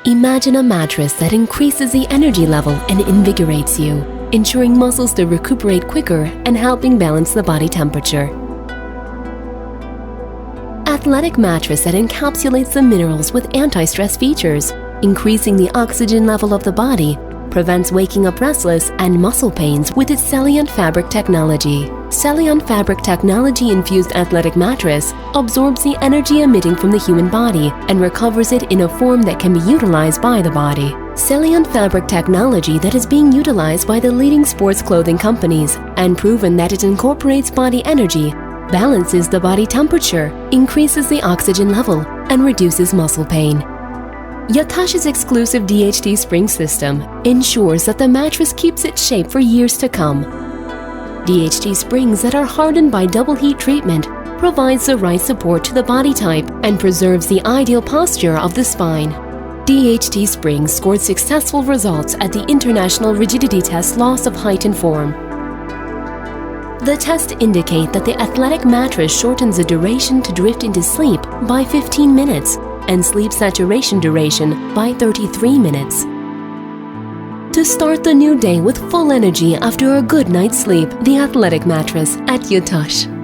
Imagine a mattress that increases the energy level and invigorates you, ensuring muscles to recuperate quicker and helping balance the body temperature. Athletic mattress that encapsulates the minerals with anti-stress features, increasing the oxygen level of the body, prevents waking up restless and muscle pains with its Celliant fabric technology. Celliant fabric technology-infused athletic mattress absorbs the energy emitting from the human body and recovers it in a form that can be utilized by the body. Celliant fabric technology that is being utilized by the leading sports clothing companies and proven that it incorporates body energy, balances the body temperature, increases the oxygen level, and reduces muscle pain. Yatash's exclusive DHT spring system ensures that the mattress keeps its shape for years to come. DHT springs that are hardened by double heat treatment provides the right support to the body type and preserves the ideal posture of the spine. DHT springs scored successful results at the International Rigidity Test Loss of Height and Form. The tests indicate that the athletic mattress shortens the duration to drift into sleep by 15 minutes and sleep saturation duration by 33 minutes. To start the new day with full energy after a good night's sleep, the athletic mattress at Yatash.